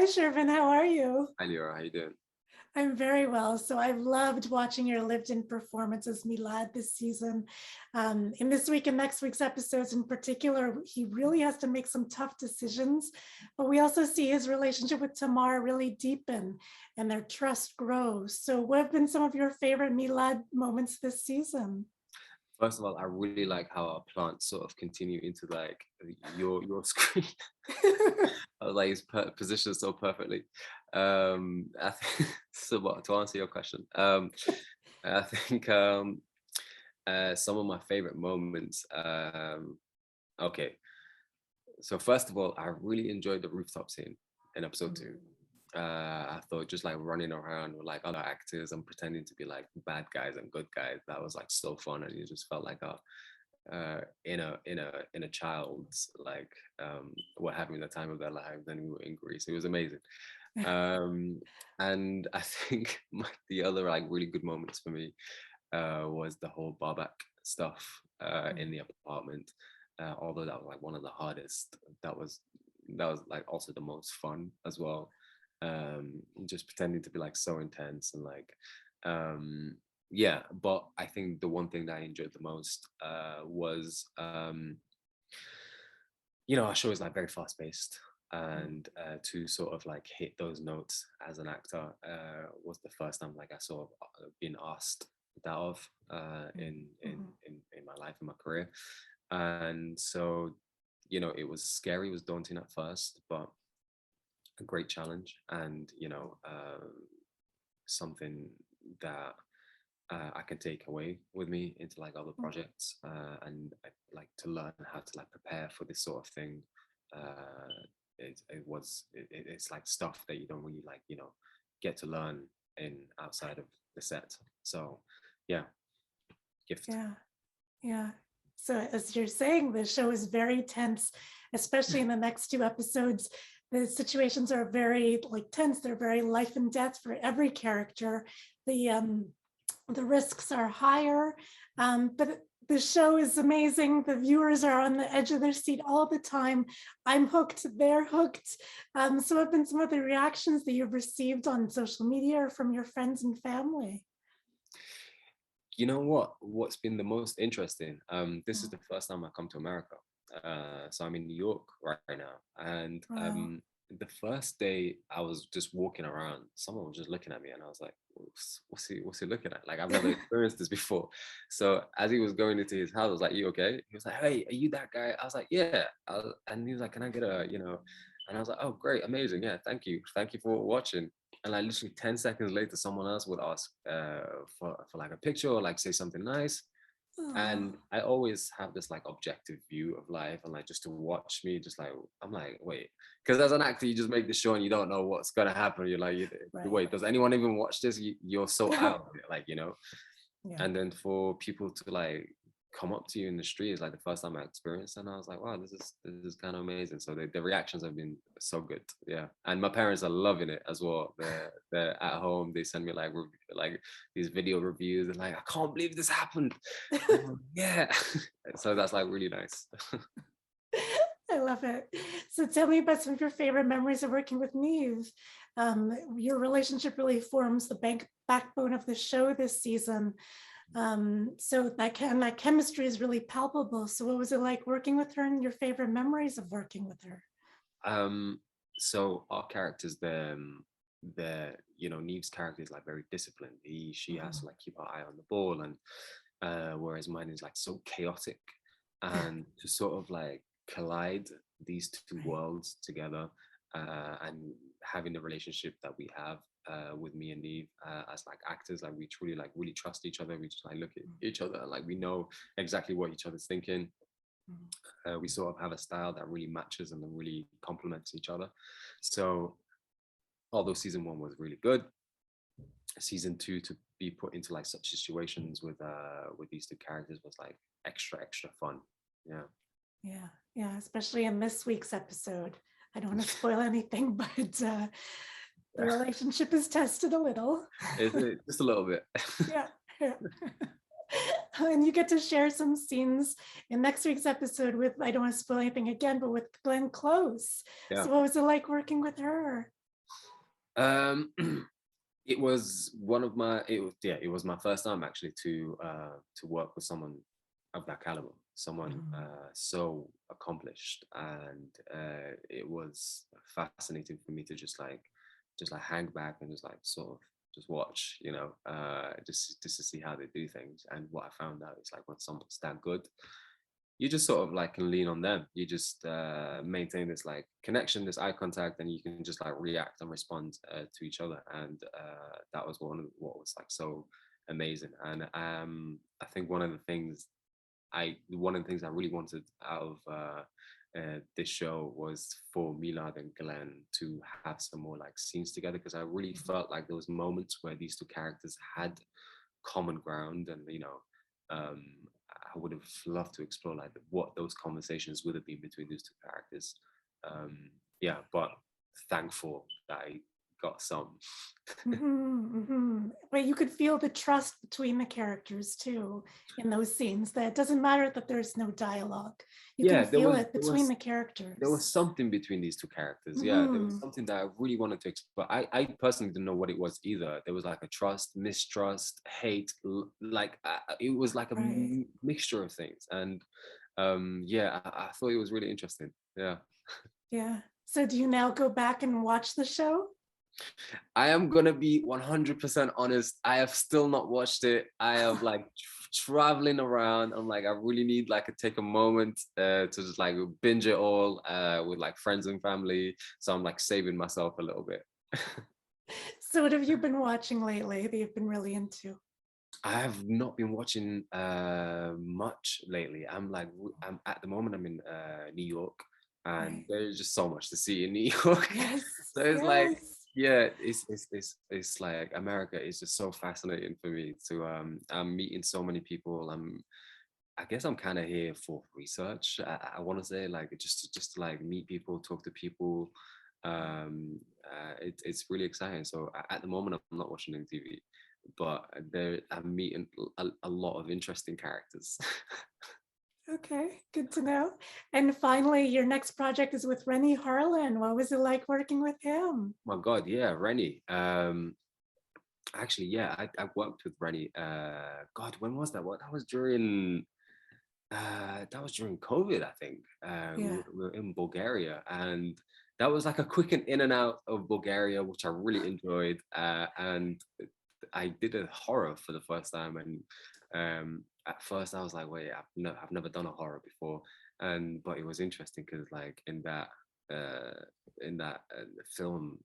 Hi, Shervin. How are you? Hi, Leora. How you doing? I'm very well. So I've loved watching your lived-in performance as Milad this season. In this week and next week's episodes in particular, he really has to make some tough decisions, but we also see his relationship with Tamar really deepen and their trust grow. So what have been some of your favorite Milad moments this season? First of all, I really like how our plants sort of continue into like your screen. I was like, it's positioned so perfectly. I think so. But to answer your question, I think some of my favorite moments. Okay, so first of all, I really enjoyed the rooftop scene in episode two. I thought just like running around with like other actors and pretending to be like bad guys and good guys, that was like so fun, and you just felt like in a child's like what having the time of their lives. Then we were in Greece. It was amazing. And I think the other like really good moments for me was the whole Barbak stuff in the apartment. Although that was like one of the hardest, that was like also the most fun as well. Just pretending to be like so intense and like yeah. But I think the one thing that I enjoyed the most was our show is like very fast paced, and to sort of like hit those notes as an actor was the first time like I saw being asked that of in my life, in my career. And so it was scary, it was daunting at first, but a great challenge, and something that I can take away with me into like other projects, and I like to learn how to like prepare for this sort of thing. It's like stuff that you don't really like get to learn in outside of the set. So yeah, gift. Yeah, yeah. So as you're saying, the show is very tense, especially in the next two episodes. The situations are very like tense. They're very life and death for every character. The risks are higher, but the show is amazing. The viewers are on the edge of their seat all the time. I'm hooked. They're hooked. So what have been some of the reactions that you've received on social media or from your friends and family? You know what's been the most interesting, this is the first time I come to America, so I'm in New York right now, and Wow. the first day I was just walking around, someone was just looking at me, and I was like, what's he looking at? Like, I've never experienced this before. So as he was going into his house, I was like, you okay? He was like, hey, are you that guy? I was like, yeah. And he was like, can I get and I was like, oh, great, amazing, yeah, thank you for watching. And like literally 10 seconds later, someone else would ask for like a picture or like say something nice. Oh, And I always have this like objective view of life, and like just to watch me, just like I'm like, wait, because as an actor, you just make the show and you don't know what's gonna happen. You're like, right. wait, does anyone even watch this? You're so out of it, like Yeah. And then for people to like come up to you in the street is like the first time I experienced it, and I was like, wow, this is kind of amazing. So the reactions have been so good. Yeah, and my parents are loving it as well. They're at home, they send me like these video reviews, and like, I can't believe this happened. Yeah. So that's like really nice. I love it. So tell me about some of your favorite memories of working with Neve. Your relationship really forms the backbone of the show this season. So that chemistry is really palpable. So what was it like working with her, and your favorite memories of working with her? um so our characters, Neve's character is like very disciplined. She has to like keep her eye on the ball, and whereas mine is like so chaotic, and to sort of like collide these two Right. worlds together, and having the relationship that we have with me and Neve, as like actors, like we truly like really trust each other. We just like look at each other, like we know exactly what each other's thinking. We sort of have a style that really matches and then really complements each other. So although season one was really good, season two, to be put into like such situations with these two characters, was like extra fun. Yeah. Yeah, yeah, especially in this week's episode. I don't want to spoil anything, but the relationship is tested a little. Is it just a little bit? Yeah. Yeah. And you get to share some scenes in next week's episode with, I don't want to spoil anything again, but with Glenn Close. Yeah. So what was it like working with her? Um, it was one of my. It was my first time actually to work with someone of that caliber, someone Mhm. so accomplished, and it was fascinating for me to just like hang back and just like sort of just watch, just to see how they do things. And what I found out is like when someone's that good, you just sort of like can lean on them. You just maintain this like connection, this eye contact, and you can just like react and respond to each other. And that was what was like so amazing. And I think one of the things I really wanted out of this show was for Milad and Glenn to have some more like scenes together, because I really felt like there was moments where these two characters had common ground, and um, I would have loved to explore like what those conversations would have been between these two characters. Yeah, but thankful that I got some. But you could feel the trust between the characters too in those scenes, that it doesn't matter that there's no dialogue. You can Yeah, there feel was it there between was the there was characters. something between these two characters. Yeah, there was Mhm. something that I really wanted to explore. I personally didn't know what it was either. There was like a trust, mistrust, hate, like it was like a Right. mixture of things. And yeah, I thought it was really interesting. Yeah. Yeah. So do you now go back and watch the show? I am gonna be 100% honest. I have still not watched it. I have like traveling around. I'm like, I really need like to take a moment to just like binge it all with like friends and family. So I'm like saving myself a little bit. So what have you been watching lately that you've been really into? I have not been watching much lately. I'm at the moment I'm in New York, and Right. there's just so much to see in New York. Yes. So it's like, Yes. yeah, it's like America is just so fascinating for me to I'm meeting so many people. I guess I'm kind of here for research. I want to say like just to like meet people, talk to people. It's really exciting. So at the moment I'm not watching any TV, but I'm meeting a lot of interesting characters. Okay, good to know. And finally, your next project is with Renny Harlin. What was it like working with him? My God, yeah, Renny. Actually, yeah, I worked with Renny. God, when was that? What that was during COVID, I think. Yeah. We were in Bulgaria, and that was like a quick and in and out of Bulgaria, which I really enjoyed. And I did a horror for the first time, and at first I was like, "Wait, I've never done a horror before," and but it was interesting because like uh, in that film,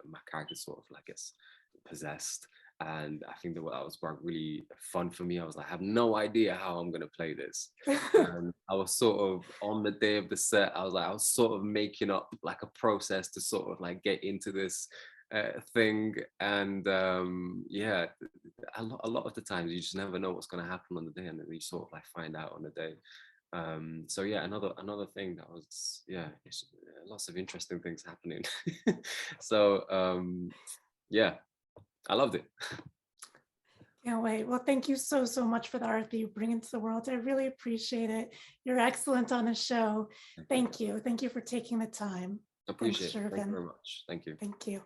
my character sort of like gets possessed, and I think that was quite really fun for me. I was like, I have no idea how I'm gonna play this. And I was sort of on the day of the set, I was sort of making up like a process to sort of like get into this thing. And yeah, a lot of the times you just never know what's gonna happen on the day, and then you sort of like find out on the day. So yeah, another thing that was, yeah, it's, lots of interesting things happening. So yeah, I loved it. Can't wait. Well, thank you so, so much for the art that you bring into the world. I really appreciate it. You're excellent on the show. Thank you. Thank you. Thank you for taking the time. Thanks, Appreciate it. Thank you Shervin. very much. Thank you. Thank you.